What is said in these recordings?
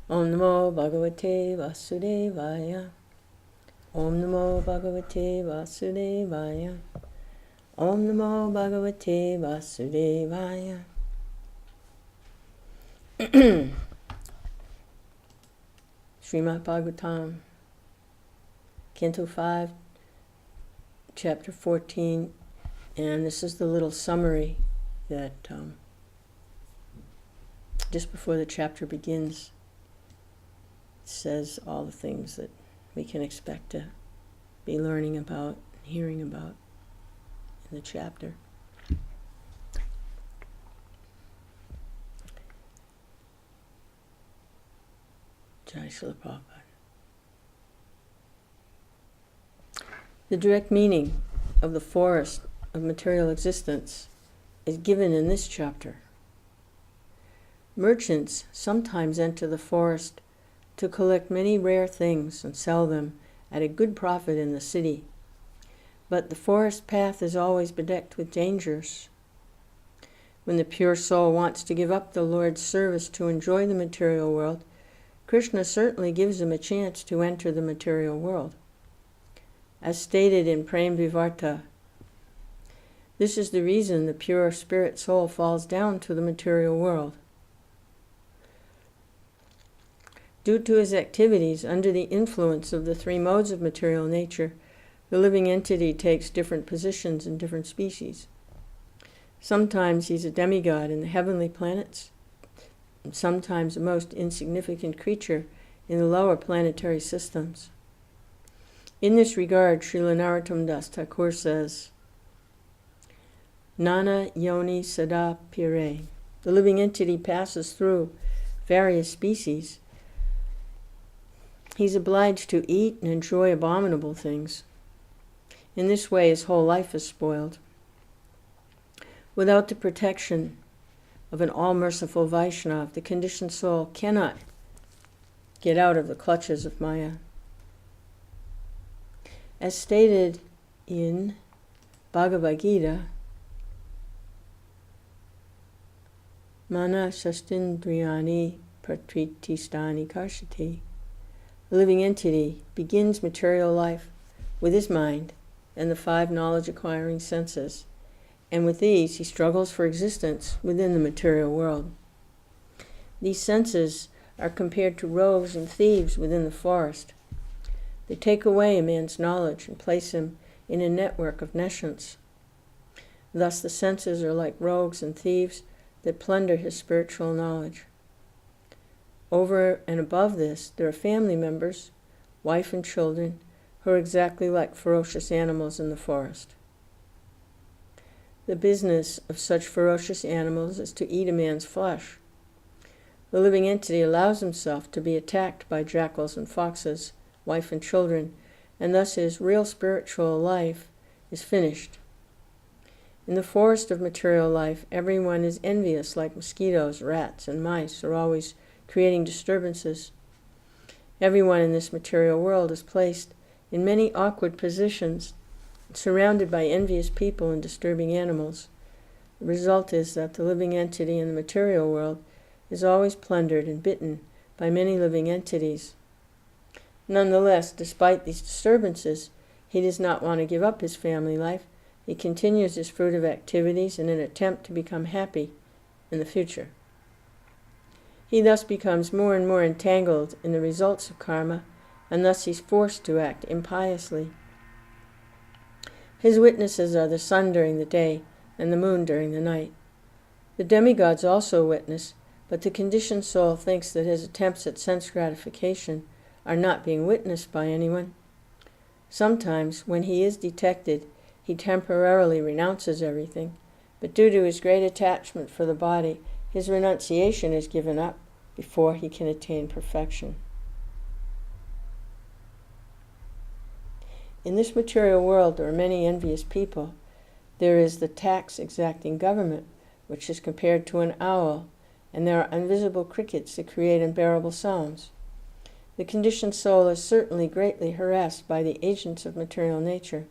Om Namo Bhagavate Vasudevaya. Om Namo Bhagavate Vasudevaya. Om Namo Bhagavate Vasudevaya. Srimad Bhagavatam, Canto 5, Chapter 14, and this is the little summary that just before the chapter begins, it says all the things that we can expect to be learning about, hearing about in the chapter. Jai Srila Prabhupada. The direct meaning of the forest of material existence is given in this chapter. Merchants sometimes enter the forest to collect many rare things and sell them at a good profit in the city. But the forest path is always bedecked with dangers. When the pure soul wants to give up the Lord's service to enjoy the material world, Krishna certainly gives him a chance to enter the material world. As stated in Prem Vivarta, this is the reason the pure spirit soul falls down to the material world. Due to his activities under the influence of the three modes of material nature, the living entity takes different positions in different species. Sometimes he's a demigod in the heavenly planets, and sometimes a most insignificant creature in the lower planetary systems. In this regard, Srila Narottam Das Thakur says, Nana Yoni Sada Pire. The living entity passes through various species. He's obliged to eat and enjoy abominable things. In this way, his whole life is spoiled. Without the protection of an all-merciful Vaishnava, the conditioned soul cannot get out of the clutches of Maya. As stated in Bhagavad Gita, Mana Shastindriyani Pratritistani Karshati. The living entity begins material life with his mind and the 5 knowledge-acquiring senses, and with these he struggles for existence within the material world. These senses are compared to rogues and thieves within the forest. They take away a man's knowledge and place him in a network of nescience. Thus the senses are like rogues and thieves that plunder his spiritual knowledge. Over and above this, there are family members, wife and children, who are exactly like ferocious animals in the forest. The business of such ferocious animals is to eat a man's flesh. The living entity allows himself to be attacked by jackals and foxes, wife and children, and thus his real spiritual life is finished. In the forest of material life, everyone is envious, like mosquitoes, rats, and mice are always creating disturbances. Everyone in this material world is placed in many awkward positions, surrounded by envious people and disturbing animals. The result is that the living entity in the material world is always plundered and bitten by many living entities. Nonetheless, despite these disturbances, he does not want to give up his family life. He continues his fruitive activities in an attempt to become happy in the future. He thus becomes more and more entangled in the results of karma, and thus he's forced to act impiously. His witnesses are the sun during the day and the moon during the night. The demigods also witness, but the conditioned soul thinks that his attempts at sense gratification are not being witnessed by anyone. Sometimes, when he is detected, he temporarily renounces everything, but due to his great attachment for the body, his renunciation is given up before he can attain perfection. In this material world, there are many envious people. There is the tax-exacting government, which is compared to an owl, and there are invisible crickets that create unbearable sounds. The conditioned soul is certainly greatly harassed by the agents of material nature,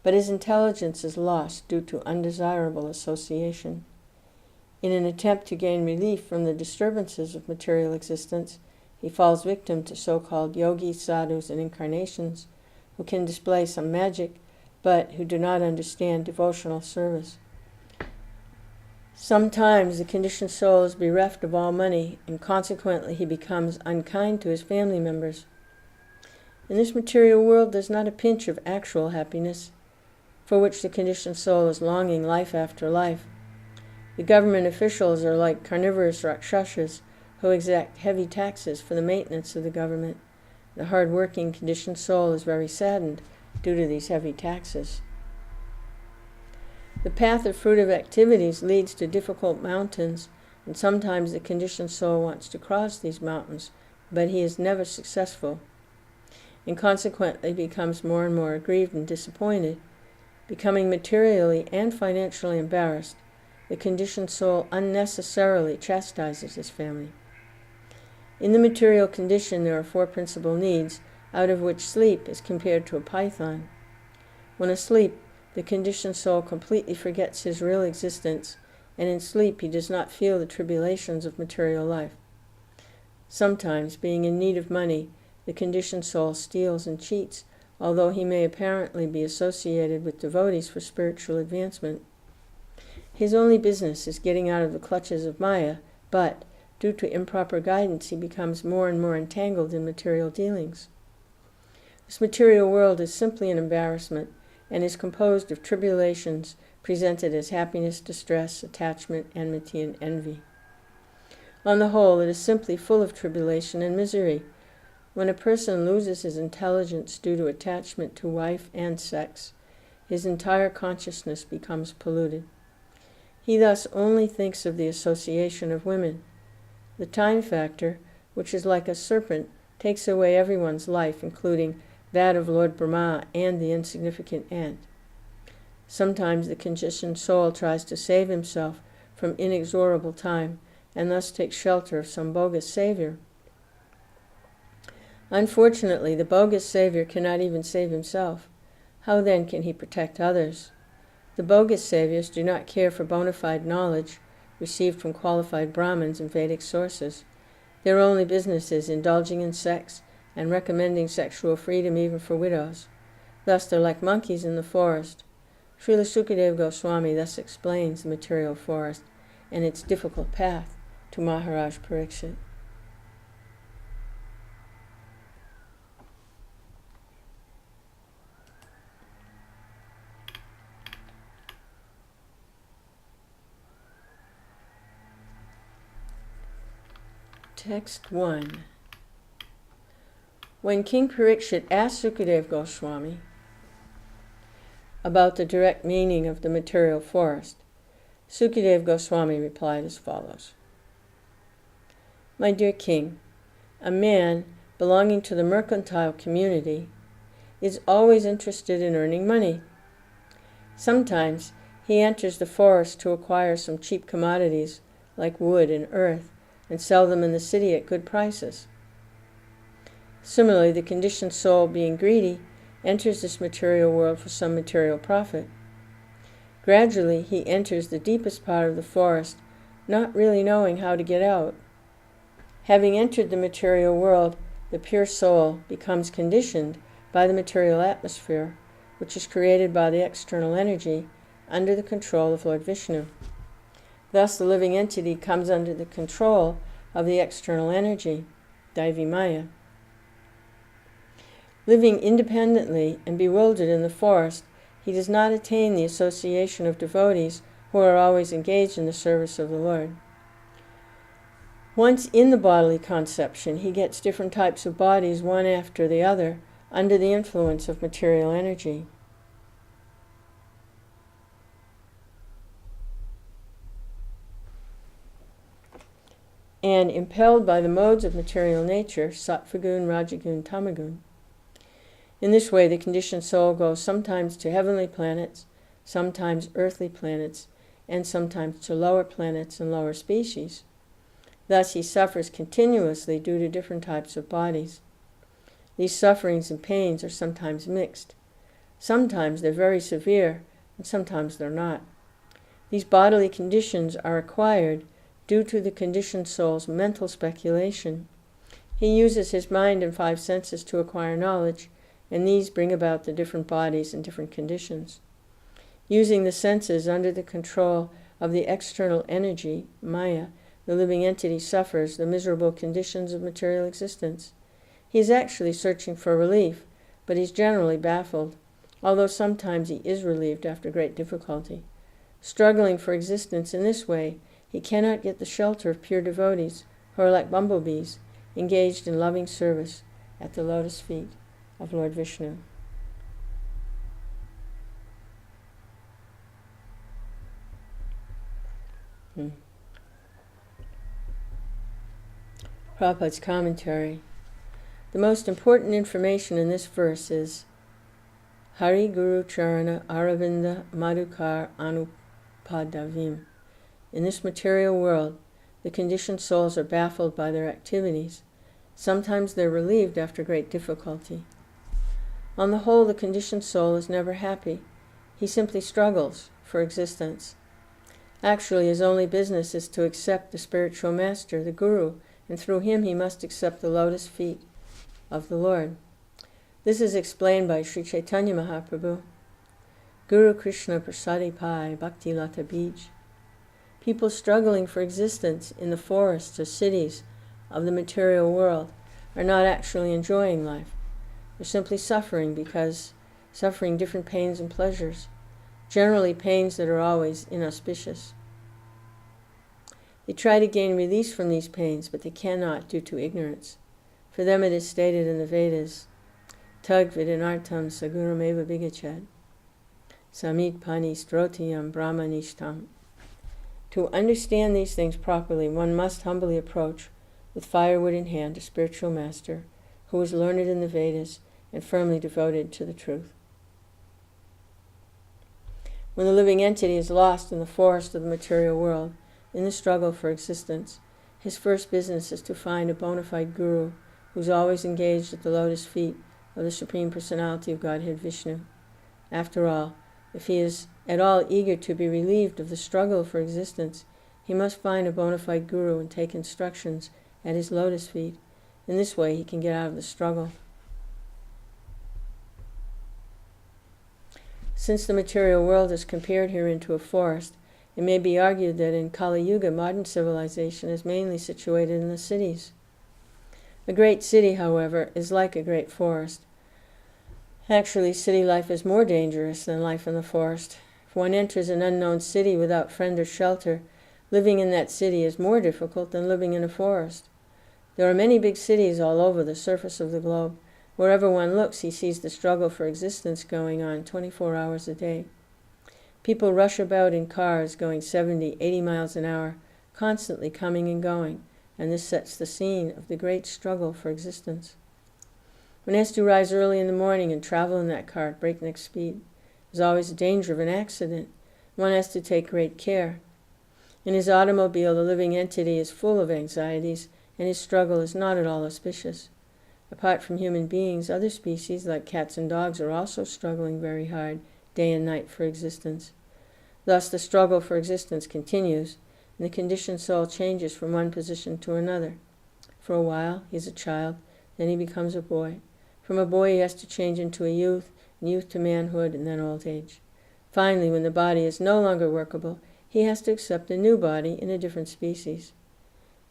but his intelligence is lost due to undesirable association. In an attempt to gain relief from the disturbances of material existence, he falls victim to so-called yogis, sadhus, and incarnations who can display some magic, but who do not understand devotional service. Sometimes the conditioned soul is bereft of all money, and consequently he becomes unkind to his family members. In this material world there's not a pinch of actual happiness, for which the conditioned soul is longing life after life. The government officials are like carnivorous rakshasas who exact heavy taxes for the maintenance of the government. The hard-working conditioned soul is very saddened due to these heavy taxes. The path of fruitive activities leads to difficult mountains, and sometimes the conditioned soul wants to cross these mountains, but he is never successful, and consequently becomes more and more aggrieved and disappointed. Becoming materially and financially embarrassed, the conditioned soul unnecessarily chastises his family. In the material condition there are 4 principal needs, out of which sleep is compared to a python. When asleep, the conditioned soul completely forgets his real existence, and in sleep he does not feel the tribulations of material life. Sometimes, being in need of money, the conditioned soul steals and cheats, although he may apparently be associated with devotees for spiritual advancement. His only business is getting out of the clutches of Maya, but, due to improper guidance, he becomes more and more entangled in material dealings. This material world is simply an embarrassment, and is composed of tribulations presented as happiness, distress, attachment, enmity, and envy. On the whole, it is simply full of tribulation and misery. When a person loses his intelligence due to attachment to wife and sex, his entire consciousness becomes polluted. He thus only thinks of the association of women. The time factor, which is like a serpent, takes away everyone's life, including that of Lord Brahma and the insignificant ant. Sometimes the conditioned soul tries to save himself from inexorable time, and thus takes shelter of some bogus savior. Unfortunately, the bogus savior cannot even save himself. How then can he protect others? The bogus saviors do not care for bona fide knowledge received from qualified Brahmins and Vedic sources. Their only business is indulging in sex and recommending sexual freedom even for widows. Thus they're like monkeys in the forest. Srila Sukadeva Goswami thus explains the material forest and its difficult path to Maharaj Pariksit. Text 1. When King Pariksit asked Sukadeva Goswami about the direct meaning of the material forest, Sukadeva Goswami replied as follows. My dear king, a man belonging to the mercantile community is always interested in earning money. Sometimes he enters the forest to acquire some cheap commodities like wood and earth and sell them in the city at good prices. Similarly, the conditioned soul, being greedy, enters this material world for some material profit. Gradually, he enters the deepest part of the forest, not really knowing how to get out. Having entered the material world, the pure soul becomes conditioned by the material atmosphere, which is created by the external energy under the control of Lord Vishnu. Thus, the living entity comes under the control of the external energy, Daivi Maya. Living independently and bewildered in the forest, he does not attain the association of devotees who are always engaged in the service of the Lord. Once in the bodily conception, he gets different types of bodies one after the other under the influence of material energy. And impelled by the modes of material nature, sattvagun, rajagun, tamagun. In this way, the conditioned soul goes sometimes to heavenly planets, sometimes earthly planets, and sometimes to lower planets and lower species. Thus, he suffers continuously due to different types of bodies. These sufferings and pains are sometimes mixed. Sometimes they're very severe, and sometimes they're not. These bodily conditions are acquired due to the conditioned soul's mental speculation. He uses his mind and 5 senses to acquire knowledge, and these bring about the different bodies and different conditions. Using the senses under the control of the external energy, Maya, the living entity suffers the miserable conditions of material existence. He is actually searching for relief, but he's generally baffled, although sometimes he is relieved after great difficulty. Struggling for existence in this way, he cannot get the shelter of pure devotees, who are like bumblebees, engaged in loving service at the lotus feet of Lord Vishnu. Prabhupada's commentary. The most important information in this verse is Hari Guru Charana Aravinda Madhukar Anupadavim. In this material world, the conditioned souls are baffled by their activities. Sometimes they're relieved after great difficulty. On the whole, the conditioned soul is never happy. He simply struggles for existence. Actually, his only business is to accept the spiritual master, the Guru, and through him he must accept the lotus feet of the Lord. This is explained by Sri Chaitanya Mahaprabhu. Guru Krishna Prasadi Pai Bhakti Lata Bij. People struggling for existence in the forests or cities of the material world are not actually enjoying life. They're simply suffering different pains and pleasures, generally pains that are always inauspicious. They try to gain release from these pains, but they cannot due to ignorance. For them it is stated in the Vedas, Tag vidinartam sagurameva bigachat, samit pani strotiyam brahmanishtam. To understand these things properly, one must humbly approach, with firewood in hand, a spiritual master who is learned in the Vedas and firmly devoted to the truth. When the living entity is lost in the forest of the material world, in the struggle for existence, his first business is to find a bona fide guru who is always engaged at the lotus feet of the Supreme Personality of Godhead Vishnu. After all, if he is at all eager to be relieved of the struggle for existence, he must find a bona fide guru and take instructions at his lotus feet. In this way, he can get out of the struggle. Since the material world is compared herein to a forest, it may be argued that in Kali Yuga, modern civilization is mainly situated in the cities. A great city, however, is like a great forest. Actually, city life is more dangerous than life in the forest. If one enters an unknown city without friend or shelter, living in that city is more difficult than living in a forest. There are many big cities all over the surface of the globe. Wherever one looks, he sees the struggle for existence going on 24 hours a day. People rush about in cars going 70, 80 miles an hour, constantly coming and going, and this sets the scene of the great struggle for existence. One has to rise early in the morning and travel in that car at breakneck speed. There's always a danger of an accident. One has to take great care. In his automobile, the living entity is full of anxieties, and his struggle is not at all auspicious. Apart from human beings, other species, like cats and dogs, are also struggling very hard, day and night, for existence. Thus, the struggle for existence continues, and the conditioned soul changes from one position to another. For a while, he is a child, then he becomes a boy. From a boy, he has to change into a youth, and youth to manhood, and then old age. Finally, when the body is no longer workable, he has to accept a new body in a different species.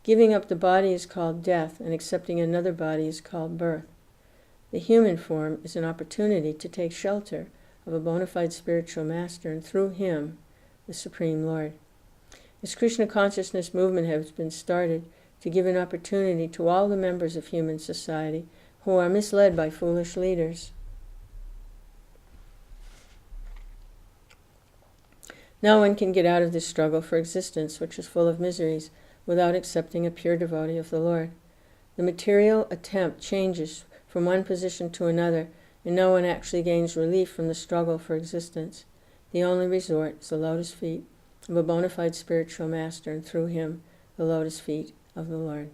Giving up the body is called death, and accepting another body is called birth. The human form is an opportunity to take shelter of a bona fide spiritual master, and through him, the Supreme Lord. This Krishna consciousness movement has been started to give an opportunity to all the members of human society who are misled by foolish leaders. No one can get out of this struggle for existence, which is full of miseries, without accepting a pure devotee of the Lord. The material attempt changes from one position to another, and no one actually gains relief from the struggle for existence. The only resort is the lotus feet of a bona fide spiritual master, and through him, the lotus feet of the Lord.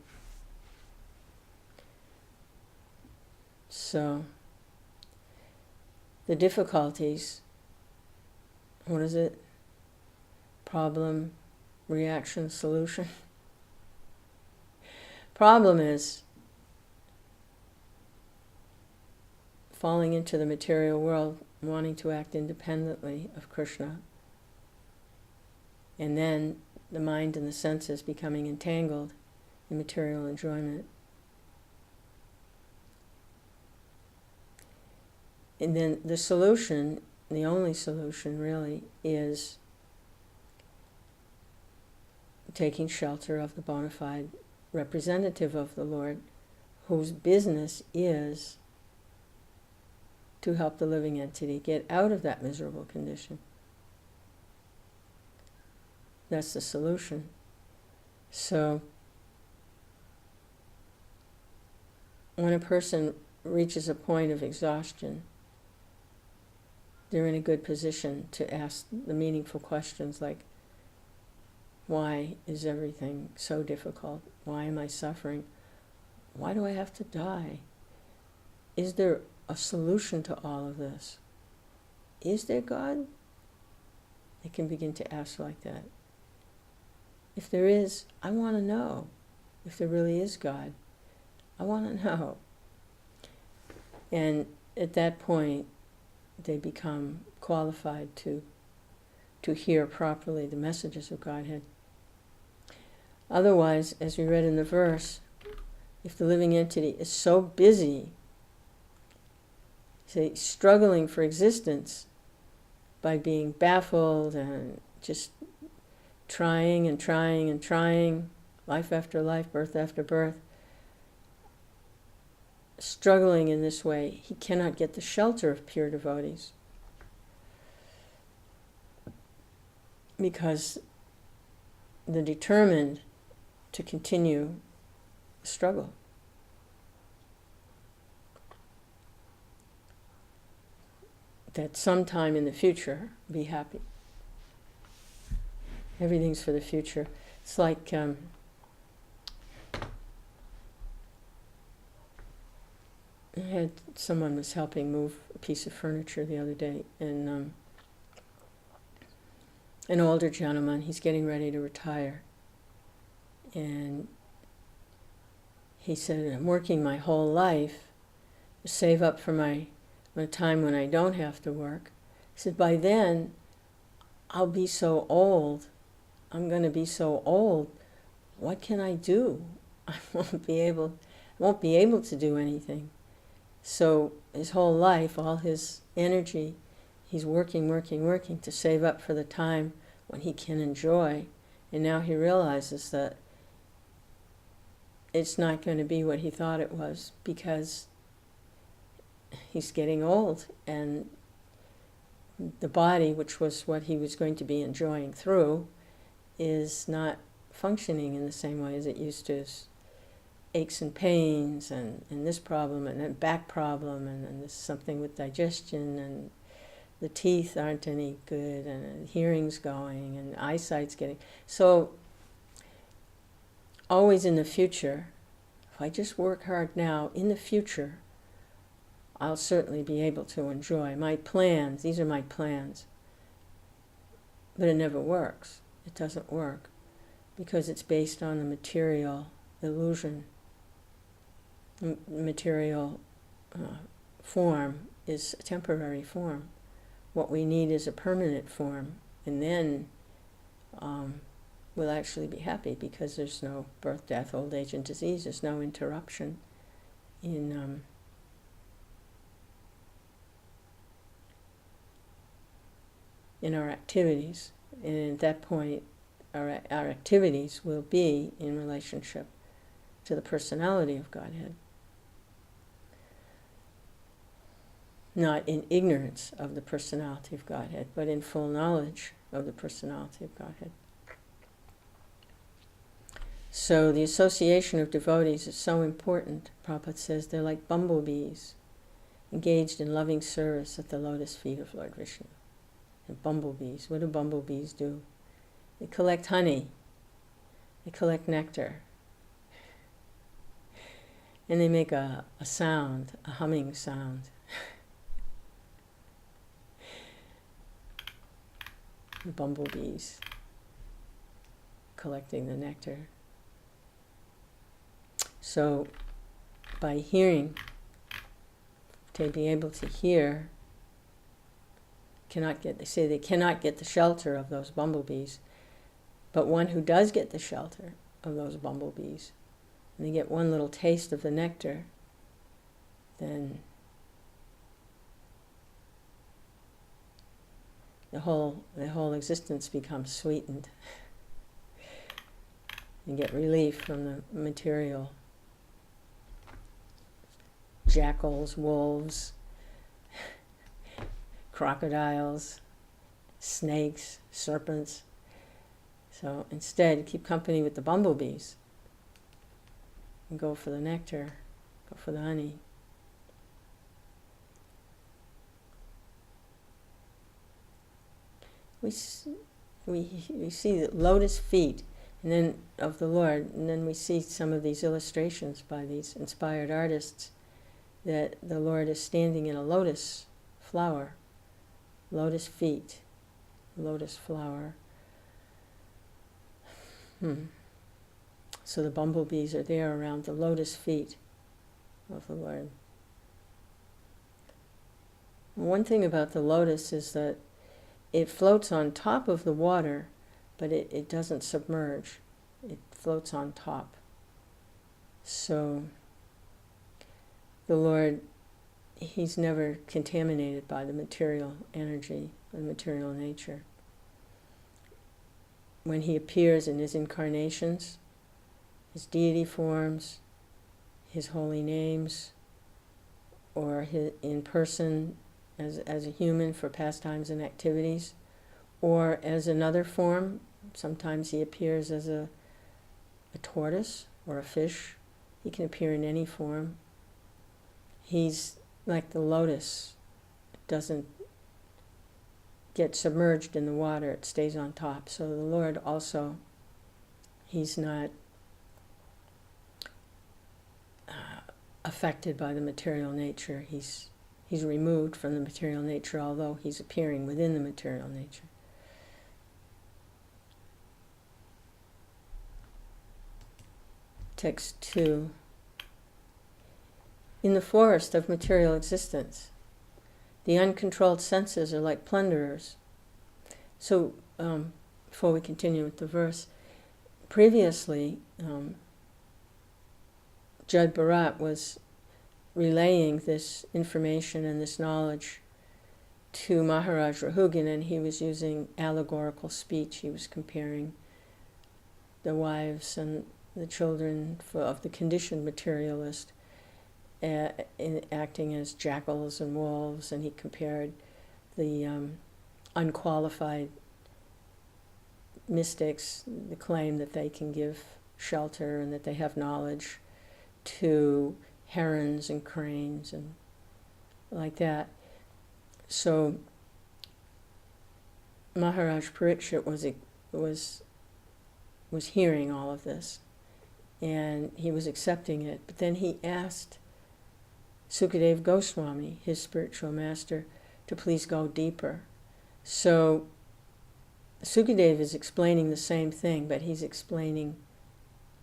So, the difficulties, problem, reaction, solution. Problem is falling into the material world, wanting to act independently of Krishna, and then the mind and the senses becoming entangled in material enjoyment. And then the solution, the only solution really, is taking shelter of the bona fide representative of the Lord, whose business is to help the living entity get out of that miserable condition. That's the solution. So, when a person reaches a point of exhaustion, they're in a good position to ask the meaningful questions like, why is everything so difficult? Why am I suffering? Why do I have to die? Is there a solution to all of this? Is there God? They can begin to ask like that. If there is, I want to know. If there really is God, I want to know. And at that point, they become qualified to hear properly the messages of Godhead. Otherwise, as we read in the verse, if the living entity is so busy, say, struggling for existence by being baffled and just trying and trying and trying, life after life, birth after birth, struggling in this way, he cannot get the shelter of pure devotees. Because they're determined to continue the struggle. That sometime in the future, be happy. Everything's for the future. It's like I had someone was helping move a piece of furniture the other day, and an older gentleman, he's getting ready to retire, and he said, I'm working my whole life to save up for a time when I don't have to work. He said, by then I'll be so old, I'm going to be so old, what can I do? I won't be able to do anything. So his whole life, all his energy, he's working to save up for the time when he can enjoy. And now he realizes that it's not going to be what he thought it was, because he's getting old, and the body, which was what he was going to be enjoying through, is not functioning in the same way as it used to. Aches and pains, and this problem, and that back problem, and this something with digestion, and the teeth aren't any good, and hearing's going, and eyesight's getting... So, always in the future, if I just work hard now, in the future, I'll certainly be able to enjoy my plans. These are my plans. But it never works. It doesn't work, because it's based on the material illusion. Material form is a temporary form. What we need is a permanent form, and then we'll actually be happy, because there's no birth, death, old age, and disease. There's no interruption in our activities. And at that point, our activities will be in relationship to the personality of Godhead. Not in ignorance of the personality of Godhead, but in full knowledge of the personality of Godhead. So the association of devotees is so important. Prabhupada says they're like bumblebees, engaged in loving service at the lotus feet of Lord Vishnu. And bumblebees, what do bumblebees do? They collect honey, they collect nectar, and they make a sound, a humming sound. The bumblebees. collecting the nectar. So by hearing, to be able to hear, they say they cannot get the shelter of those bumblebees, but one who does get the shelter of those bumblebees, and they get one little taste of the nectar, then the whole existence becomes sweetened. You get relief from the material. Jackals, wolves, crocodiles, snakes, serpents. So instead, keep company with the bumblebees and go for the nectar, go for the honey. We see the lotus feet and then of the Lord, and then we see some of these illustrations by these inspired artists that the Lord is standing in a lotus flower, lotus feet, lotus flower. So the bumblebees are there around the lotus feet of the Lord. One thing about the lotus is that it floats on top of the water, but it doesn't submerge. It floats on top. So the Lord, he's never contaminated by the material energy, the material nature. When he appears in his incarnations, his deity forms, his holy names, or in person as a human for pastimes and activities, or as another form. Sometimes he appears as a tortoise or a fish. He can appear in any form. He's like the lotus. It doesn't get submerged in the water. It stays on top. So the Lord also, he's not affected by the material nature. He's removed from the material nature, although he's appearing within the material nature. Text 2. In the forest of material existence, the uncontrolled senses are like plunderers. So, before we continue with the verse, previously, Jud Bharat was relaying this information and this knowledge to Maharaj Rahugan, and he was using allegorical speech. He was comparing the wives and the children of the conditioned materialist acting as jackals and wolves, and he compared the unqualified mystics, the claim that they can give shelter and that they have knowledge, to herons and cranes and like that. So Maharaj Parikshit was hearing all of this, and he was accepting it. But then he asked Sukadeva Goswami, his spiritual master, to please go deeper. So Sukadeva is explaining the same thing, but he's explaining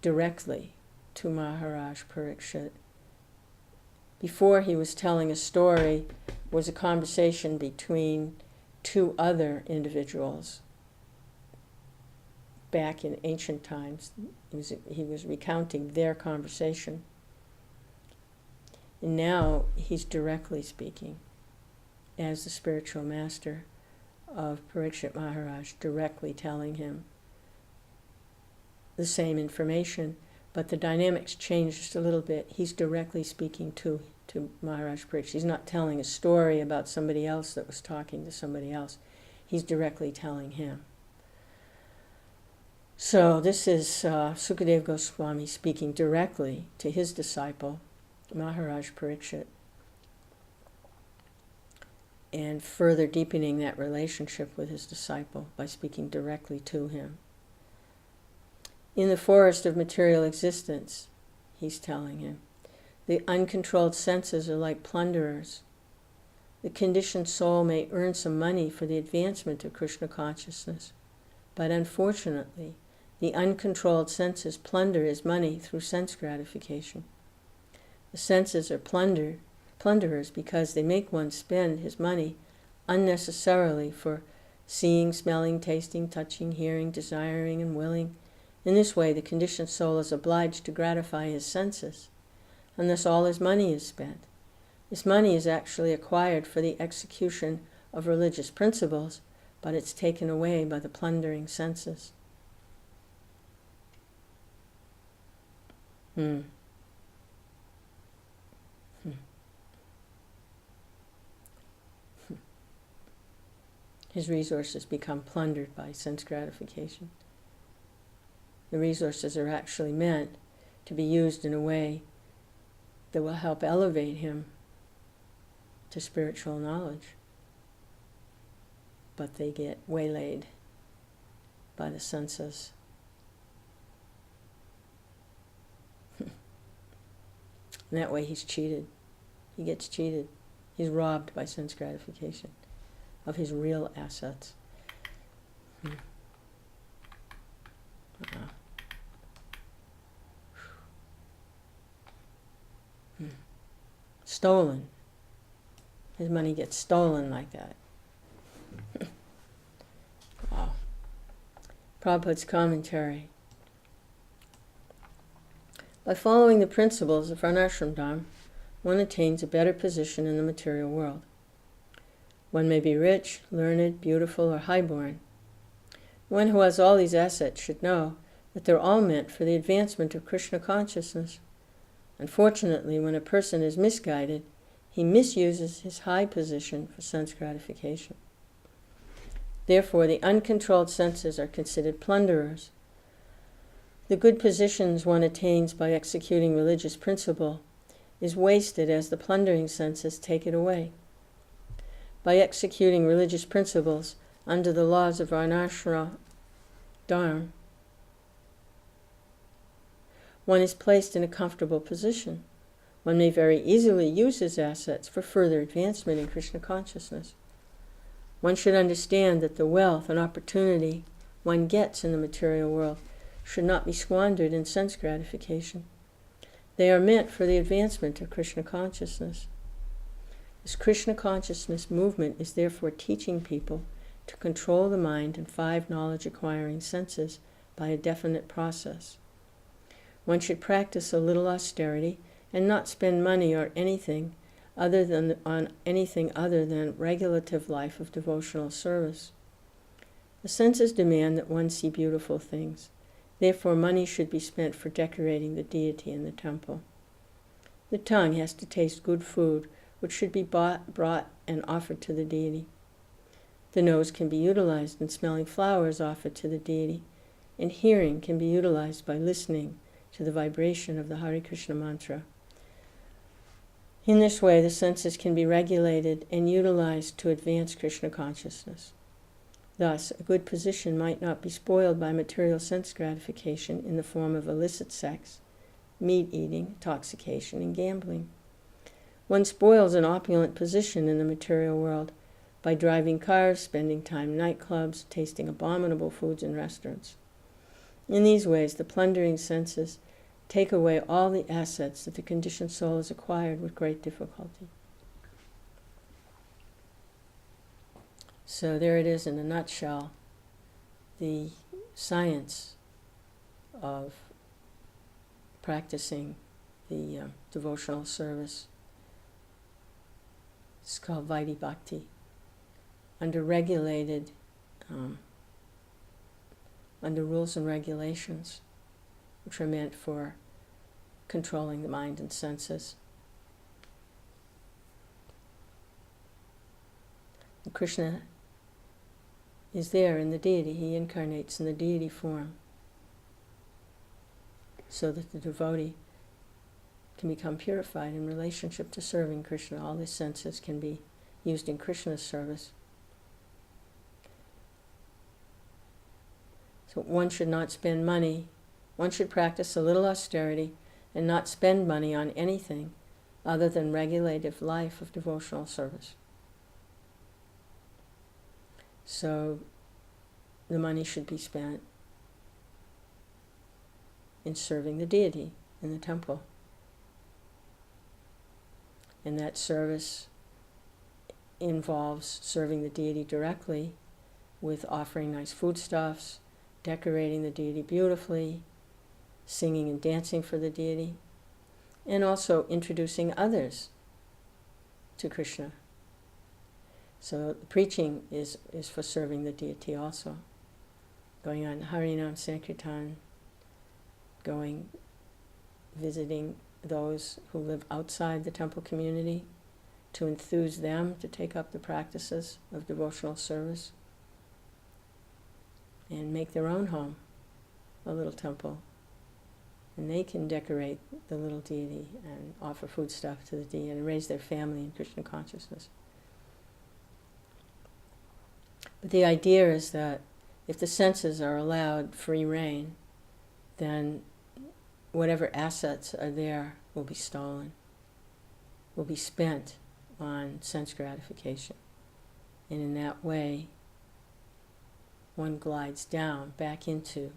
directly to Maharaj Parikshit. Before, he was telling a story, was a conversation between two other individuals back in ancient times. He was recounting their conversation. And now he's directly speaking as the spiritual master of Parikshit Maharaj, directly telling him the same information, but the dynamics changed just a little bit. He's directly speaking to Maharaj Parikshit. He's not telling a story about somebody else that was talking to somebody else. He's directly telling him. So this is Sukadeva Goswami speaking directly to his disciple, Maharaj Parikshit, and further deepening that relationship with his disciple by speaking directly to him. In the forest of material existence, he's telling him, the uncontrolled senses are like plunderers. The conditioned soul may earn some money for the advancement of Krishna consciousness, but unfortunately, the uncontrolled senses plunder his money through sense gratification. The senses are plunderers because they make one spend his money unnecessarily for seeing, smelling, tasting, touching, hearing, desiring, and willing. In this way, the conditioned soul is obliged to gratify his senses, and thus all his money is spent. This money is actually acquired for the execution of religious principles, but it's taken away by the plundering senses. His resources become plundered by sense gratification. The resources are actually meant to be used in a way that will help elevate him to spiritual knowledge. But they get waylaid by the senses. And that way he's cheated. He gets cheated. He's robbed by sense gratification of his real assets. Stolen. His money gets stolen like that. Wow. Prabhupada's commentary. By following the principles of Varnashram Dharma, one attains a better position in the material world. One may be rich, learned, beautiful, or highborn. One who has all these assets should know that they're all meant for the advancement of Krishna consciousness. Unfortunately, when a person is misguided, he misuses his high position for sense gratification. Therefore, the uncontrolled senses are considered plunderers. The good positions one attains by executing religious principle is wasted as the plundering senses take it away. By executing religious principles under the laws of Varnashram Dharma, one is placed in a comfortable position. One may very easily use his assets for further advancement in Krishna consciousness. One should understand that the wealth and opportunity one gets in the material world should not be squandered in sense gratification. They are meant for the advancement of Krishna consciousness. This Krishna consciousness movement is therefore teaching people to control the mind and 5 knowledge-acquiring senses by a definite process. One should practice a little austerity and not spend money on anything other than regulative life of devotional service. The senses demand that one see beautiful things. Therefore, money should be spent for decorating the deity in the temple. The tongue has to taste good food, which should be brought and offered to the deity. The nose can be utilized in smelling flowers offered to the deity, and hearing can be utilized by listening to the vibration of the Hare Krishna mantra. In this way, the senses can be regulated and utilized to advance Krishna consciousness. Thus, a good position might not be spoiled by material sense gratification in the form of illicit sex, meat eating, intoxication, and gambling. One spoils an opulent position in the material world by driving cars, spending time in nightclubs, tasting abominable foods in restaurants. In these ways, the plundering senses take away all the assets that the conditioned soul has acquired with great difficulty. So there it is in a nutshell, the science of practicing the devotional service. It's called Vaidhi Bhakti. Under regulated, under rules and regulations, which are meant for controlling the mind and senses. And Krishna is there in the deity. He incarnates in the deity form so that the devotee can become purified in relationship to serving Krishna. All his senses can be used in Krishna's service. So one should not spend money. One should practice a little austerity and not spend money on anything other than regulative life of devotional service. So the money should be spent in serving the deity in the temple. And that service involves serving the deity directly with offering nice foodstuffs, decorating the deity beautifully, singing and dancing for the deity, and also introducing others to Krishna. So the preaching is for serving the deity also. Going on Harinam Sankirtan, visiting those who live outside the temple community to enthuse them to take up the practices of devotional service and make their own home a little temple. And they can decorate the little deity and offer foodstuff to the deity and raise their family in Krishna consciousness. But the idea is that if the senses are allowed free rein, then whatever assets are there will be stolen, will be spent on sense gratification. And in that way, one glides down back into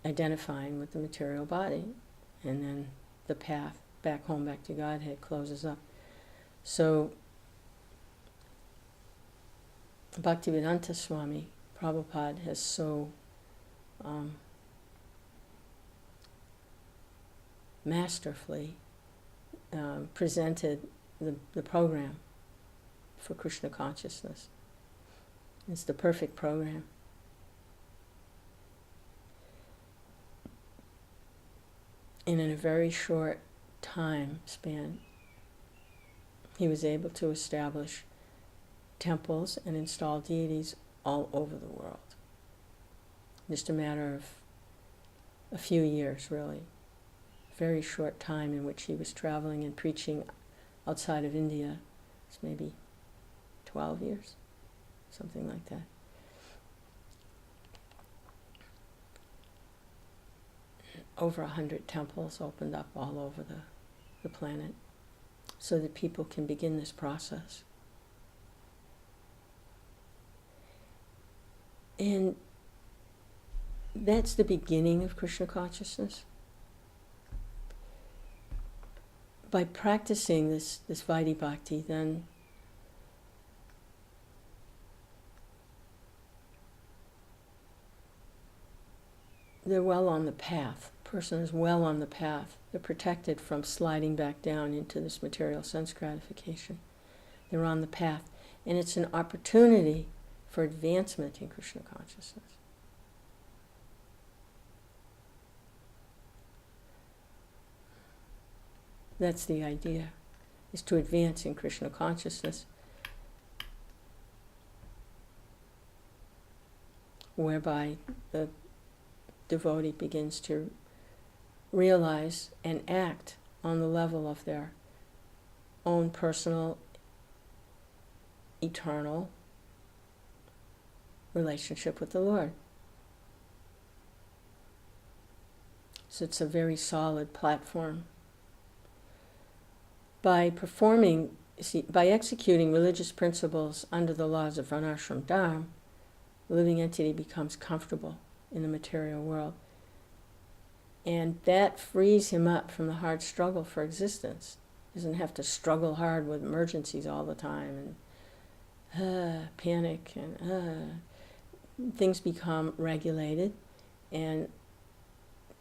identifying with the material body, and then the path back home, back to Godhead closes up. So Bhaktivedanta Swami Prabhupada has so masterfully presented the program for Krishna consciousness. It's the perfect program. And in a very short time span, he was able to establish temples and install deities all over the world. Just a matter of a few years, really. Very short time in which he was traveling and preaching outside of India. It's maybe 12 years, something like that. Over 100 temples opened up all over the planet so that people can begin this process. And that's the beginning of Krishna consciousness. By practicing this Vaidhi Bhakti, then they're well on the path. The person is well on the path. They're protected from sliding back down into this material sense gratification. They're on the path. And it's an opportunity for advancement in Krishna consciousness. That's the idea, is to advance in Krishna consciousness, whereby the devotee begins to realize and act on the level of their own personal, eternal relationship with the Lord. So it's a very solid platform. By executing religious principles under the laws of Varnashram Dharma, the living entity becomes comfortable in the material world. And that frees him up from the hard struggle for existence. He doesn't have to struggle hard with emergencies all the time and panic and things become regulated, and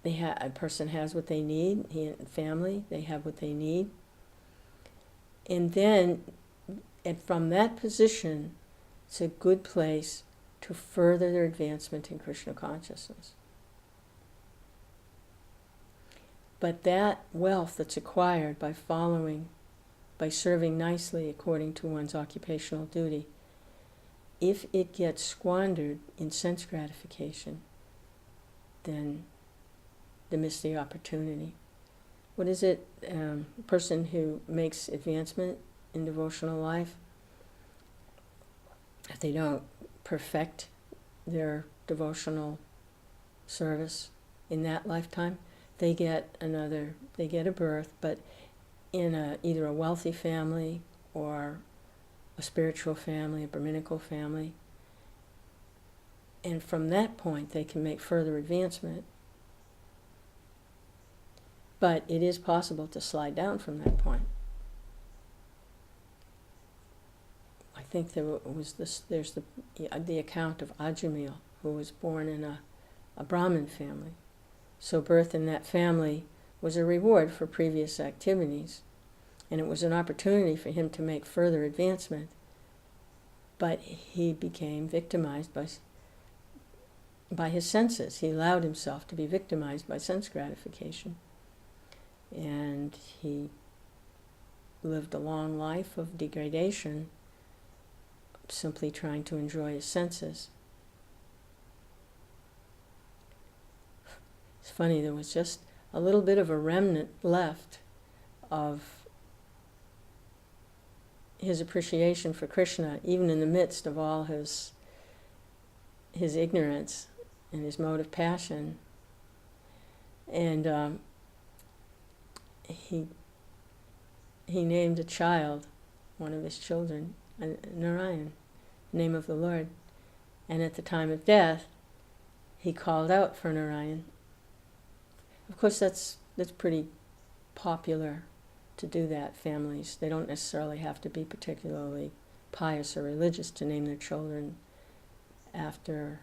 a person has what they need. He and family, they have what they need. And then, from that position, it's a good place to further their advancement in Krishna consciousness. But that wealth that's acquired by serving nicely according to one's occupational duty, if it gets squandered in sense gratification, then they miss the opportunity. What is it? A person who makes advancement in devotional life, if they don't perfect their devotional service in that lifetime, they get a birth, but in either a wealthy family or a spiritual family, a Brahminical family. And from that point, they can make further advancement But it is possible to slide down from that point. I think there's the account of Ajamil, who was born in a Brahmin family. So birth in that family was a reward for previous activities, and it was an opportunity for him to make further advancement. But he became victimized by his senses. He allowed himself to be victimized by sense gratification. And he lived a long life of degradation, simply trying to enjoy his senses. It's funny, there was just a little bit of a remnant left of his appreciation for Krishna, even in the midst of all his ignorance and his mode of passion. And he named a child, one of his children, Narayan, name of the Lord. And at the time of death, he called out for Narayan. Of course, that's pretty popular to do that. Families, they don't necessarily have to be particularly pious or religious to name their children after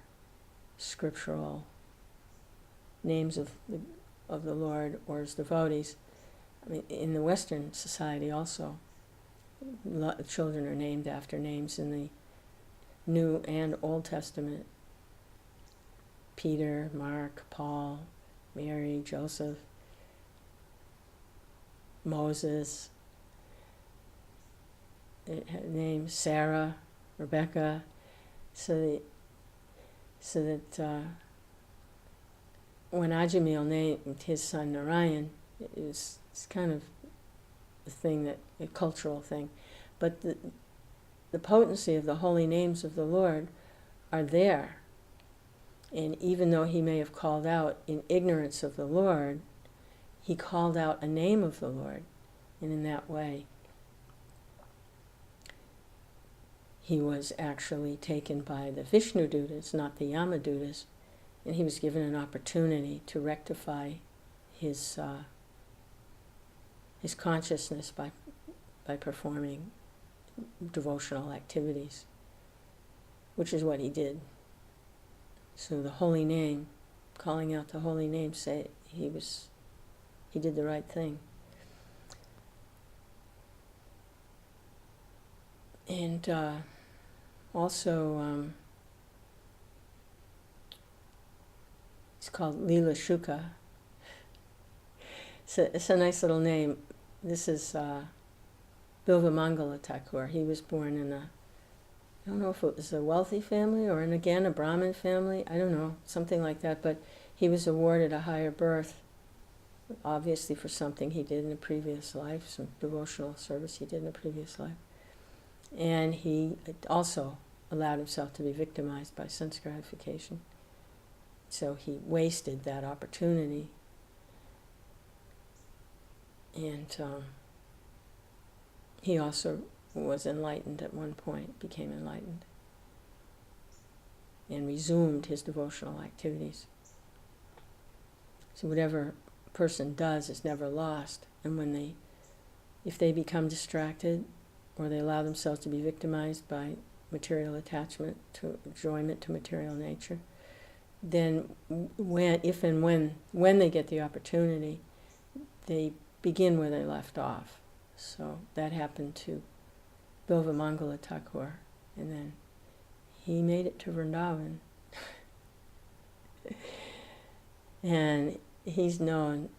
scriptural names of the Lord or as devotees. I mean, in the Western society also, children are named after names in the New and Old Testament. Peter, Mark, Paul, Mary, Joseph, Moses, names Sarah, Rebecca, so that when Ajamil named his son Narayan, it's kind of a cultural thing, but the potency of the holy names of the Lord are there. And even though he may have called out in ignorance of the Lord, he called out a name of the Lord, and in that way he was actually taken by the Vishnu Dutas, not the Yama Dutas, and he was given an opportunity to rectify his consciousness by performing devotional activities, which is what he did. So the holy name, calling out the holy name, say he did the right thing. And also, it's called Lila Shuka. It's a nice little name. This is Bilvamangala Thakur. He was born in I don't know if it was a wealthy family or, again, a Brahmin family. I don't know, something like that. But he was awarded a higher birth, obviously for something he did in a previous life, some devotional service he did in a previous life. And he also allowed himself to be victimized by sense gratification. So he wasted that opportunity. And he also was enlightened at one point, became enlightened, and resumed his devotional activities. So whatever a person does is never lost. And if they become distracted, or they allow themselves to be victimized by material attachment to enjoyment to material nature, then when they get the opportunity, they begin where they left off. So that happened to Bilvamangala Thakur, and then he made it to Vrindavan. And he's known,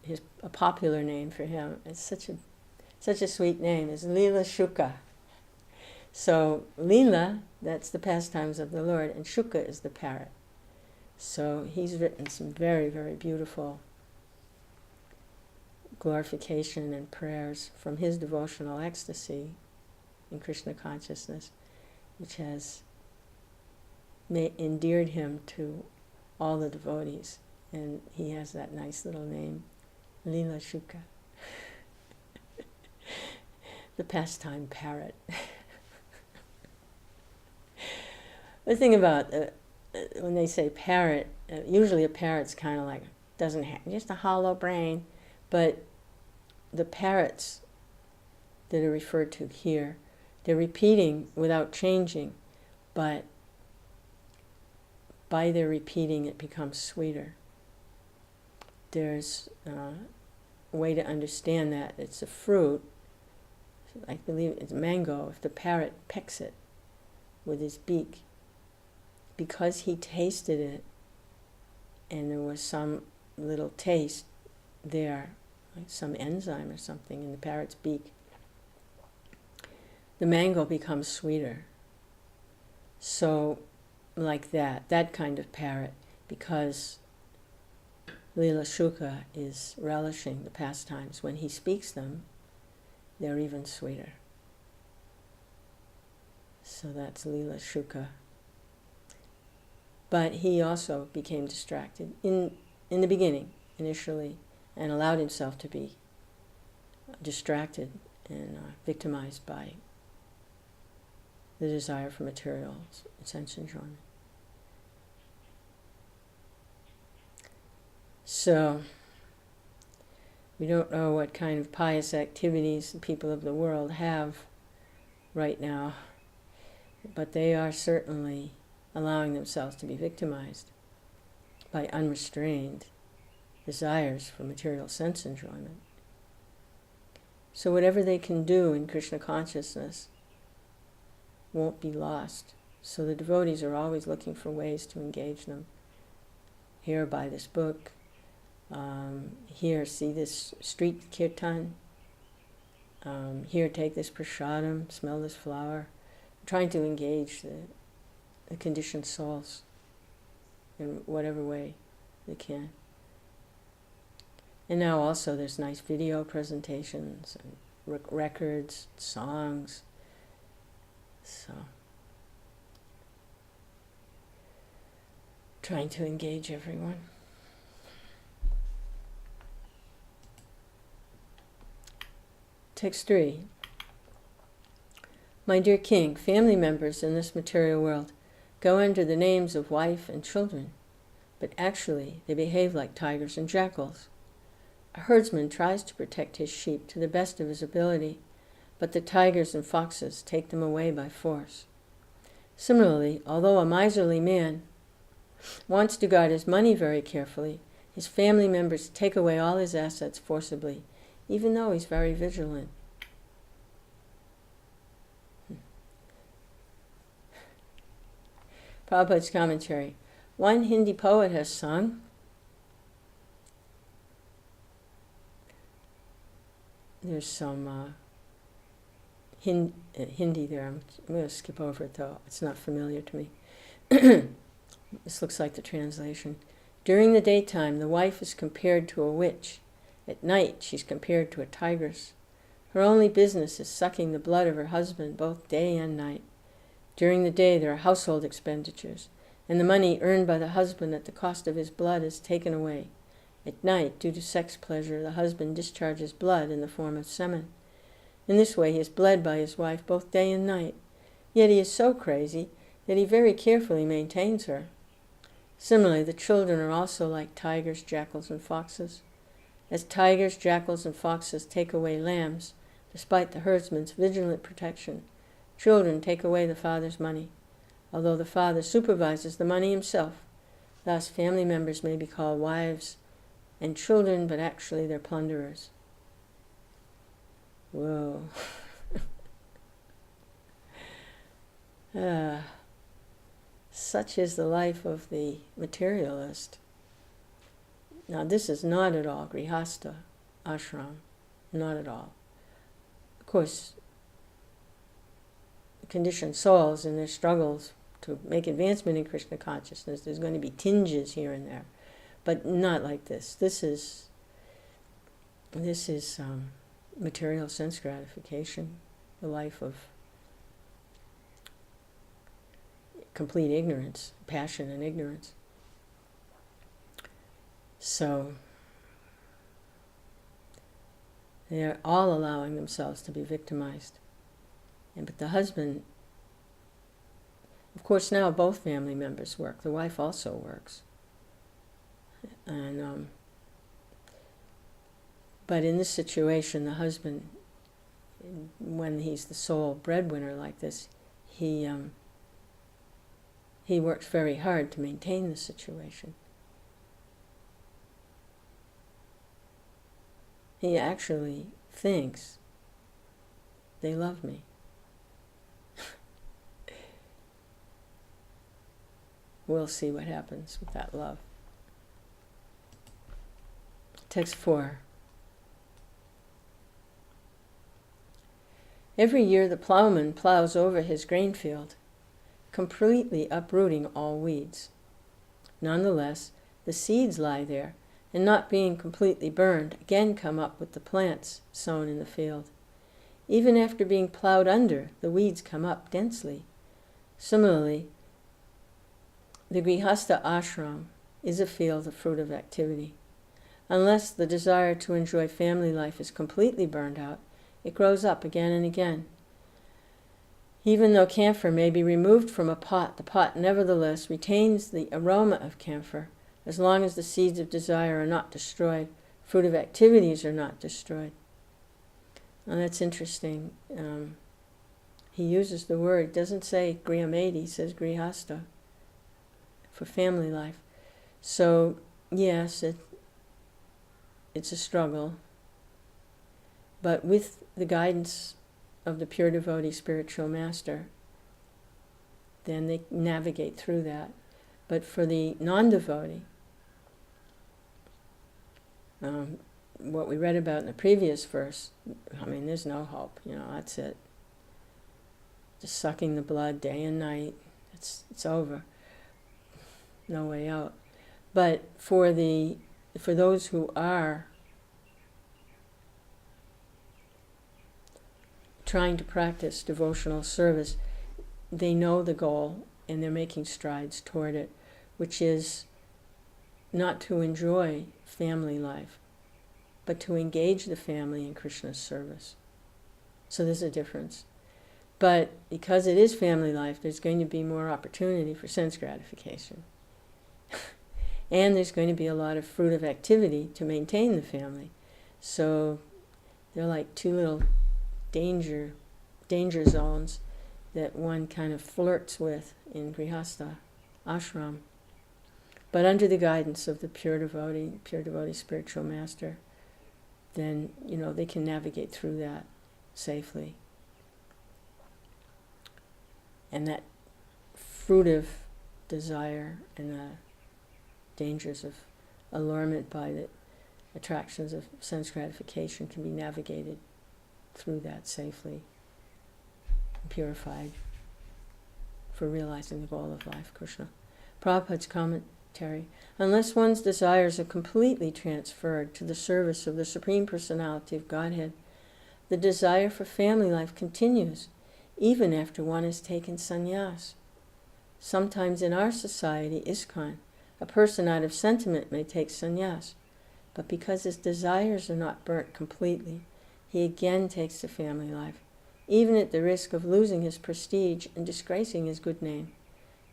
a popular name for him, it's such a sweet name, is Lila Shuka. So Lila, that's the pastimes of the Lord, and Shuka is the parrot. So he's written some very, very beautiful glorification and prayers from his devotional ecstasy in Krishna consciousness, which has endeared him to all the devotees. And he has that nice little name, Lila Shuka, the pastime parrot. The thing about when they say parrot, usually a parrot's kind of like, doesn't have, just a hollow brain. But the parrots that are referred to here, they're repeating without changing, but by their repeating it becomes sweeter. There's a way to understand that. It's a fruit, I believe it's mango. If the parrot pecks it with his beak, because he tasted it and there was some little taste there, like some enzyme or something in the parrot's beak, the mango becomes sweeter. So like that kind of parrot, because Lila Shuka is relishing the pastimes, when he speaks them, they're even sweeter. So that's Lila Shuka. But he also became distracted in the beginning, initially, and allowed himself to be distracted and victimized by the desire for material sense enjoyment. So, we don't know what kind of pious activities the people of the world have right now, but they are certainly allowing themselves to be victimized by unrestrained desires for material sense enjoyment. So whatever they can do in Krishna consciousness won't be lost. So the devotees are always looking for ways to engage them. Here, buy this book. Here, see this street kirtan. Here, take this prasadam, smell this flower. Trying to engage the conditioned souls in whatever way they can. And now also there's nice video presentations and records, songs. So, trying to engage everyone. Text 3. My dear king, family members in this material world go under the names of wife and children, but actually they behave like tigers and jackals. A herdsman tries to protect his sheep to the best of his ability, but the tigers and foxes take them away by force. Similarly, although a miserly man wants to guard his money very carefully, his family members take away all his assets forcibly, even though he's very vigilant. Prabhupada's commentary. One Hindi poet has sung, there's some Hindi there. I'm going to skip over it though. It's not familiar to me. This looks like the translation. During the daytime, the wife is compared to a witch. At night, she's compared to a tigress. Her only business is sucking the blood of her husband both day and night. During the day, there are household expenditures, and the money earned by the husband at the cost of his blood is taken away. At night, due to sex pleasure, the husband discharges blood in the form of semen. In this way, he is bled by his wife both day and night. Yet he is so crazy that he very carefully maintains her. Similarly, the children are also like tigers, jackals, and foxes. As tigers, jackals, and foxes take away lambs, despite the herdsman's vigilant protection, children take away the father's money, although the father supervises the money himself. Thus, family members may be called wives and children, but actually they're plunderers. Whoa. Such is the life of the materialist. Now, this is not at all grihastha ashram, not at all. Of course, conditioned souls in their struggles to make advancement in Krishna consciousness, there's going to be tinges here and there, but not like this. This is material sense gratification, the life of complete ignorance, passion and ignorance. So they're all allowing themselves to be victimized. But the husband, of course, now both family members work. The wife also works. And But in this situation, the husband, when he's the sole breadwinner like this, he works very hard to maintain the situation. He actually thinks they love me. We'll see what happens with that love. Text 4. Every year the plowman plows over his grain field, completely uprooting all weeds. Nonetheless, the seeds lie there, and not being completely burned, again come up with the plants sown in the field. Even after being plowed under, the weeds come up densely. Similarly, the grihastha ashram is a field of fruit of activity. Unless the desire to enjoy family life is completely burned out, it grows up again and again. Even though camphor may be removed from a pot, the pot nevertheless retains the aroma of camphor as long as the seeds of desire are not destroyed, fruit of activities are not destroyed. Now that's interesting. He uses the word, doesn't say grihamedi, he says grihastha, for family life. So, yes, it's a struggle, but with the guidance of the pure devotee spiritual master, then they navigate through that. But for the non-devotee, what we read about in the previous verse, I mean, there's no hope, that's it. Just sucking the blood day and night, it's over. No way out. But for those who are trying to practice devotional service, they know the goal and they're making strides toward it, which is not to enjoy family life, but to engage the family in Krishna's service. So there's a difference. But because it is family life, there's going to be more opportunity for sense gratification. And there's going to be a lot of fruit of activity to maintain the family. So they're like two little danger zones that one kind of flirts with in grihastha ashram. But under the guidance of the pure devotee spiritual master, then they can navigate through that safely. And that fruit of desire and the dangers of allurement by the attractions of sense gratification can be navigated through that safely and purified for realizing the goal of life, Krishna. Prabhupada's commentary: unless one's desires are completely transferred to the service of the Supreme Personality of Godhead, the desire for family life continues even after one has taken sannyas. Sometimes in our society, ISKCON, a person out of sentiment may take sannyas, but because his desires are not burnt completely, he again takes to family life, even at the risk of losing his prestige and disgracing his good name.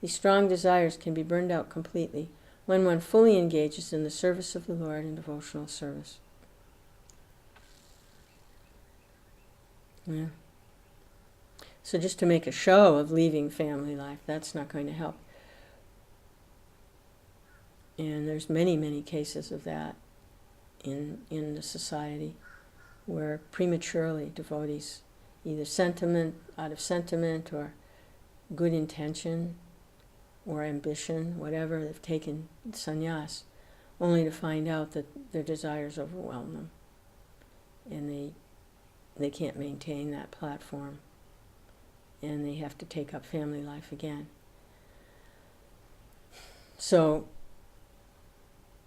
These strong desires can be burned out completely when one fully engages in the service of the Lord in devotional service. Yeah. So just to make a show of leaving family life, that's not going to help. And there's many, many cases of that in the society, where prematurely devotees, either out of sentiment or good intention or ambition, whatever, they've taken sannyas, only to find out that their desires overwhelm them and they can't maintain that platform and they have to take up family life again. So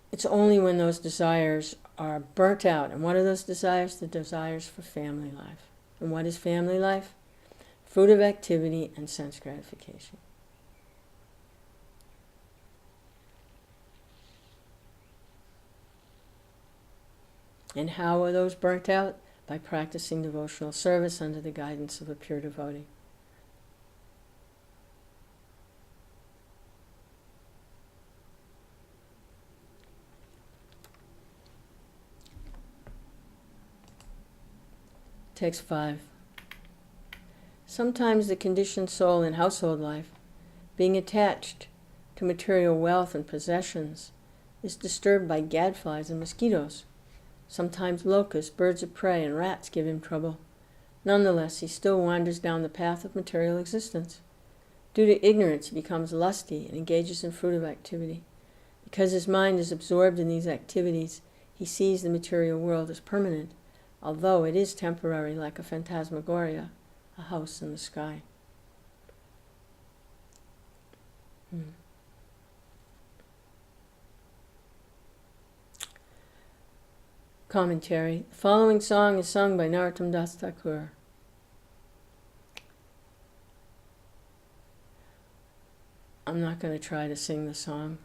it's only when those desires are burnt out. And what are those desires? The desires for family life. And what is family life? Fruit of activity and sense gratification. And how are those burnt out? By practicing devotional service under the guidance of a pure devotee. Text 5. Sometimes the conditioned soul in household life, being attached to material wealth and possessions, is disturbed by gadflies and mosquitoes. Sometimes locusts, birds of prey, and rats give him trouble. Nonetheless, he still wanders down the path of material existence. Due to ignorance, he becomes lusty and engages in fruitive activity. Because his mind is absorbed in these activities, he sees the material world as permanent, although it is temporary, like a phantasmagoria, a house in the sky. Commentary. The following song is sung by Narottam Das Thakur. I'm not going to try to sing the song.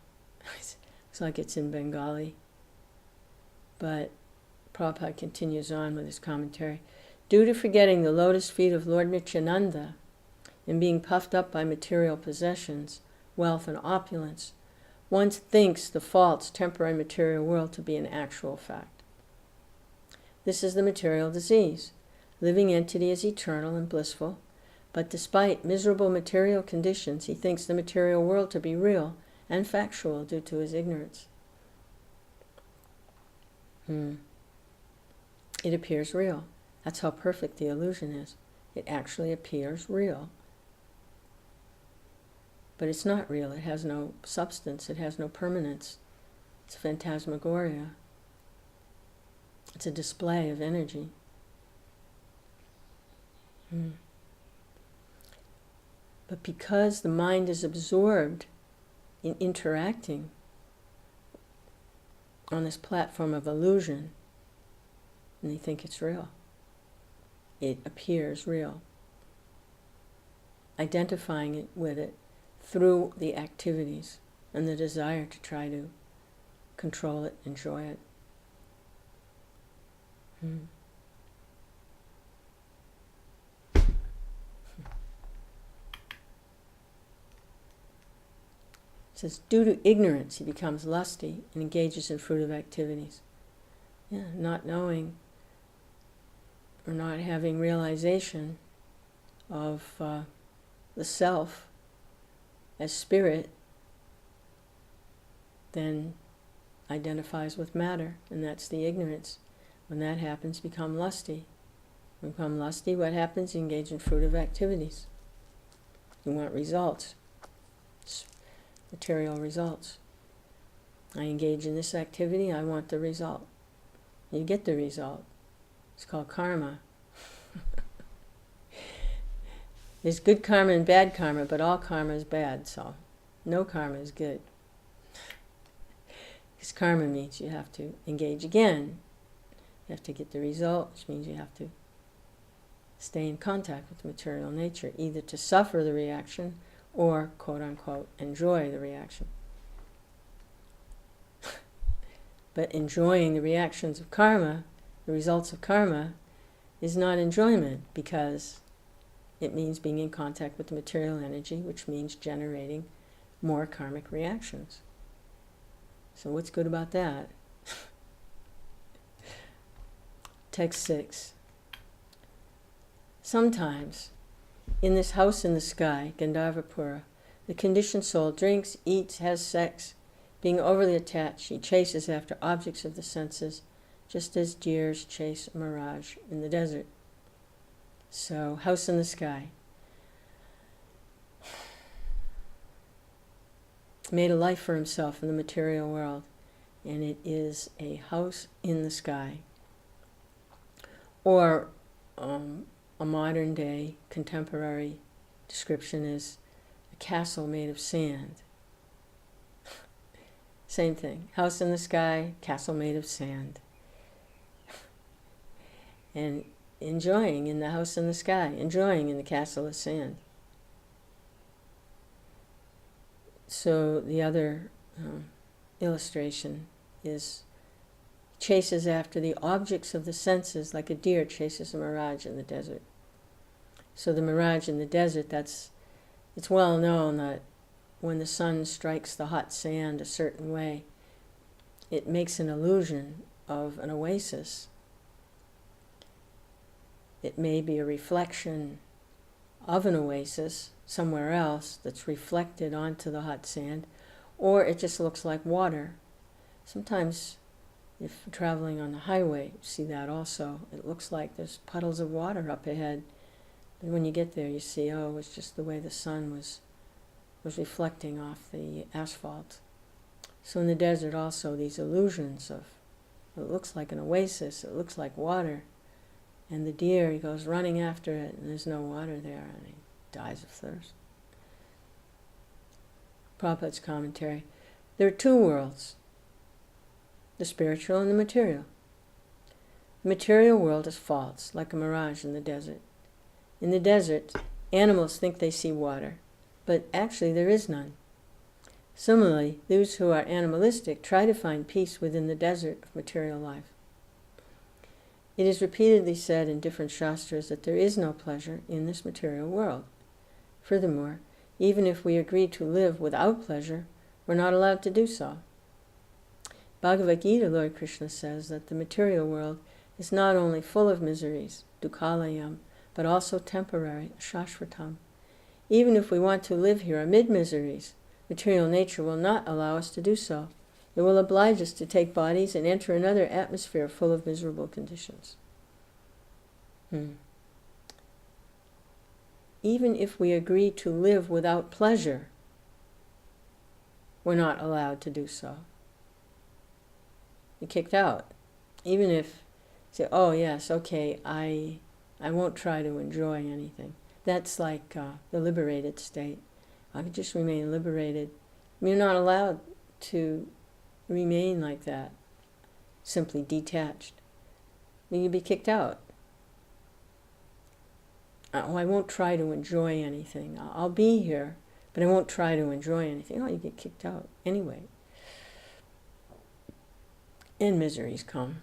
It's like it's in Bengali. But Prabhupada continues on with his commentary. Due to forgetting the lotus feet of Lord Nityananda and being puffed up by material possessions, wealth, and opulence, one thinks the false, temporary material world to be an actual fact. This is the material disease. Living entity is eternal and blissful, but despite miserable material conditions, he thinks the material world to be real and factual due to his ignorance. It appears real. That's how perfect the illusion is. It actually appears real. But it's not real. It has no substance. It has no permanence. It's a phantasmagoria. It's a display of energy. But because the mind is absorbed in interacting on this platform of illusion, and they think it's real, it appears real. Identifying it with it through the activities and the desire to try to control it, enjoy it. It says, due to ignorance, he becomes lusty and engages in fruitive activities. Not knowing or not having realization of the self as spirit, then identifies with matter, and that's the ignorance. When that happens, become lusty. When you become lusty, what happens? You engage in fruitive activities. You want results. Material results. I engage in this activity, I want the result. You get the result. It's called karma. There's good karma and bad karma, but all karma is bad, so no karma is good. Because karma means you have to engage again. You have to get the result, which means you have to stay in contact with material nature, either to suffer the reaction or, quote-unquote, enjoy the reaction. But enjoying the reactions of karma, the results of karma, is not enjoyment, because it means being in contact with the material energy, which means generating more karmic reactions. So what's good about that? Text 6. Sometimes, in this house in the sky, Gandharvapura, the conditioned soul drinks, eats, has sex. Being overly attached, he chases after objects of the senses, just as deers chase a mirage in the desert. So, house in the sky. Made a life for himself in the material world, and it is a house in the sky. Or a modern day contemporary description is a castle made of sand. Same thing. House in the sky, castle made of sand. And enjoying in the house in the sky, enjoying in the castle of sand. So the other illustration is chases after the objects of the senses like a deer chases a mirage in the desert. So the mirage in the desert, it's well known that when the sun strikes the hot sand a certain way, it makes an illusion of an oasis. It may be a reflection of an oasis somewhere else that's reflected onto the hot sand, or it just looks like water. Sometimes, if traveling on the highway, you see that also. It looks like there's puddles of water up ahead. And when you get there, you see, oh, it's just the way the sun was reflecting off the asphalt. So in the desert also, these illusions of, it looks like an oasis, it looks like water, and the deer, he goes running after it, and there's no water there, and he dies of thirst. Prabhupada's commentary. There are two worlds, the spiritual and the material. The material world is false, like a mirage in the desert. In the desert, animals think they see water, but actually there is none. Similarly, those who are animalistic try to find peace within the desert of material life. It is repeatedly said in different shastras that there is no pleasure in this material world. Furthermore, even if we agree to live without pleasure, we're not allowed to do so. Bhagavad Gita, Lord Krishna says that the material world is not only full of miseries, dukkhalayam, but also temporary, shashvatam. Even if we want to live here amid miseries, material nature will not allow us to do so. It will oblige us to take bodies and enter another atmosphere full of miserable conditions. Even if we agree to live without pleasure, we're not allowed to do so. You're kicked out. Even if, say, oh yes, okay, I won't try to enjoy anything. That's like the liberated state. I could just remain liberated. You're not allowed to remain like that, simply detached. You'd be kicked out. Oh, I won't try to enjoy anything. I'll be here, but I won't try to enjoy anything. Oh, you get kicked out anyway. And miseries come.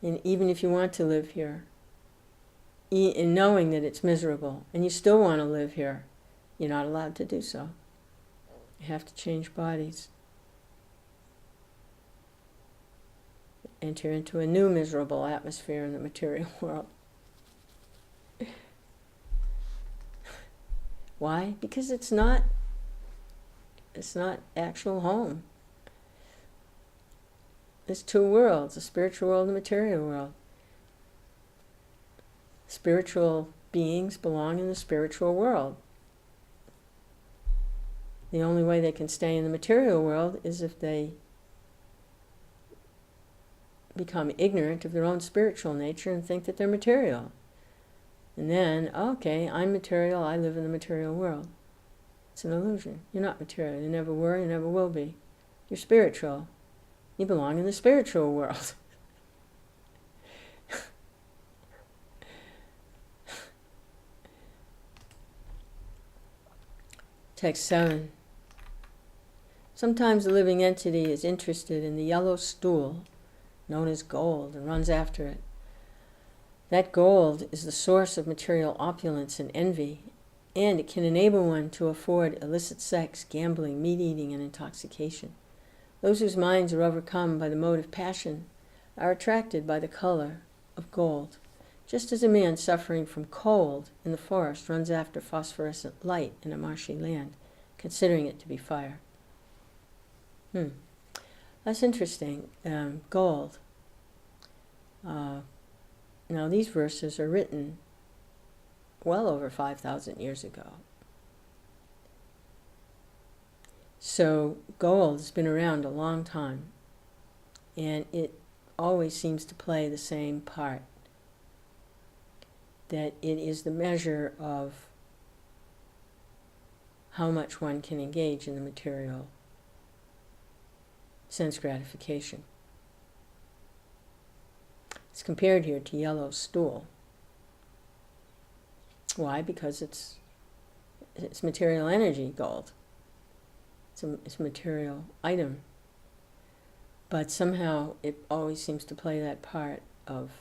And even if you want to live here, in knowing that it's miserable, and you still want to live here, you're not allowed to do so. You have to change bodies. Enter into a new miserable atmosphere in the material world. Why? Because it's not actual home. There's two worlds, the spiritual world and the material world. Spiritual beings belong in the spiritual world. The only way they can stay in the material world is if they become ignorant of their own spiritual nature and think that they're material. And then, okay, I'm material, I live in the material world. It's an illusion. You're not material. You never were, you never will be. You're spiritual. You belong in the spiritual world. Text 7. Sometimes the living entity is interested in the yellow stool, known as gold, and runs after it. That gold is the source of material opulence and envy, and it can enable one to afford illicit sex, gambling, meat-eating, and intoxication. Those whose minds are overcome by the mode of passion are attracted by the color of gold, just as a man suffering from cold in the forest runs after phosphorescent light in a marshy land, considering it to be fire. That's interesting. Gold. Now these verses are written well over 5,000 years ago. So gold has been around a long time, and it always seems to play the same part, that it is the measure of how much one can engage in the material sense gratification. It's compared here to yellow stool. Why? Because it's material energy, gold. It's a material item. But somehow it always seems to play that part of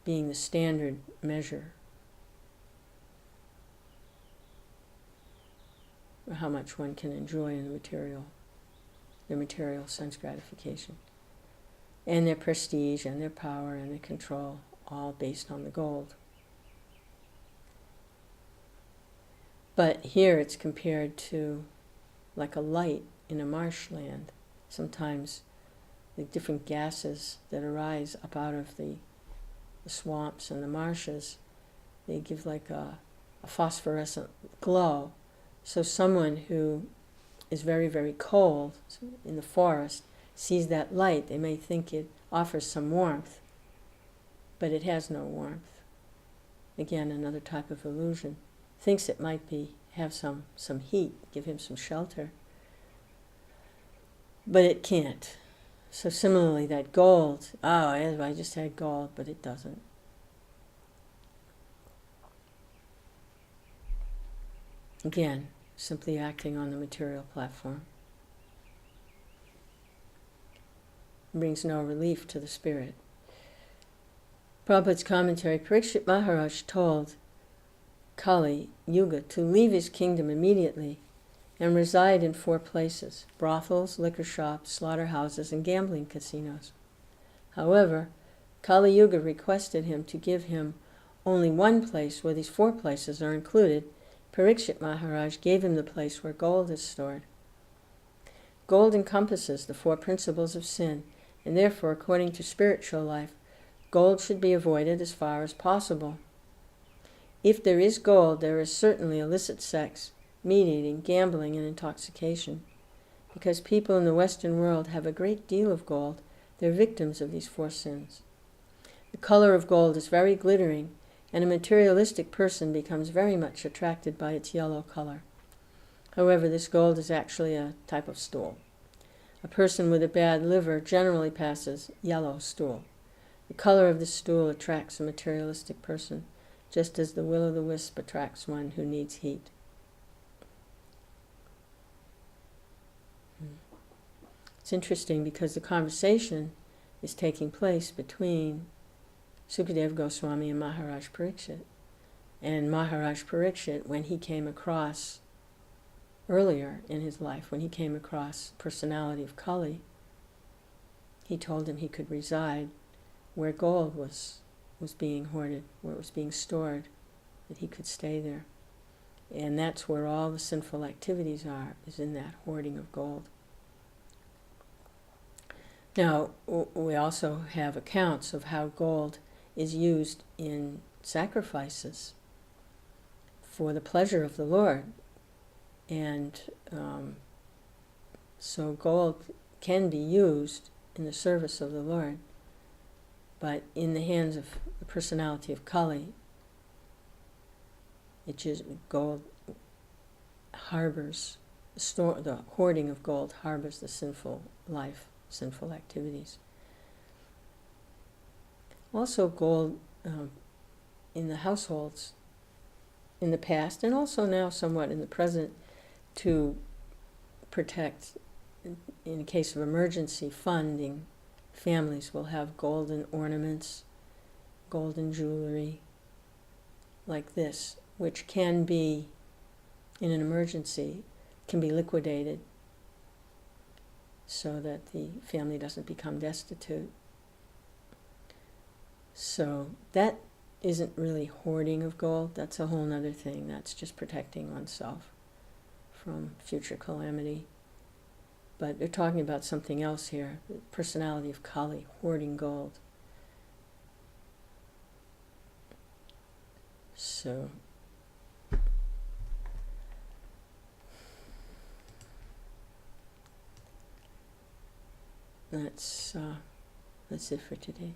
being the standard measure of how much one can enjoy in the material sense gratification. and their prestige and their power and their control, all based on the gold. But here it's compared to like a light in a marshland. Sometimes the different gases that arise up out of the swamps and the marshes, they give like a phosphorescent glow. So someone who is very, very cold in the forest sees that light, they may think it offers some warmth, but it has no warmth. Again, another type of illusion. Thinks it might have some heat, give him some shelter, but it can't. So similarly, that gold, I just had gold, but it doesn't. Again, simply acting on the material platform. It brings no relief to the spirit. Prabhupada's commentary, Parikshit Maharaj told Kali Yuga to leave his kingdom immediately and reside in 4 places: brothels, liquor shops, slaughterhouses, and gambling casinos. However, Kali Yuga requested him to give him only one place where these 4 places are included. Parikshit Maharaj gave him the place where gold is stored. Gold encompasses the 4 principles of sin, and therefore, according to spiritual life, gold should be avoided as far as possible. If there is gold, there is certainly illicit sex, meat eating, gambling, and intoxication. Because people in the Western world have a great deal of gold, they're victims of these 4 sins. The color of gold is very glittering, and a materialistic person becomes very much attracted by its yellow color. However, this gold is actually a type of stool. A person with a bad liver generally passes yellow stool. The color of the stool attracts a materialistic person, just as the will-o'-the-wisp attracts one who needs heat. It's interesting because the conversation is taking place between Sukadeva Goswami and Maharaj Parikshit. And Maharaj Parikshit, when he came across, earlier in his life, when he came across the personality of Kali, he told him he could reside where gold was being hoarded, where it was being stored, that he could stay there. And that's where all the sinful activities are, is in that hoarding of gold. Now, we also have accounts of how gold is used in sacrifices for the pleasure of the Lord. And so gold can be used in the service of the Lord, but in the hands of the personality of Kali, gold harbors, the hoarding of gold harbors the sinful life, sinful activities. Also gold in the households in the past, and also now somewhat in the present, to protect, in case of emergency funding. Families will have golden ornaments, golden jewelry, like this, which can be, in an emergency, can be liquidated so that the family doesn't become destitute. So that isn't really hoarding of gold. That's a whole other thing. That's just protecting oneself from future calamity. But they're talking about something else here, the personality of Kali, hoarding gold. So that's it for today.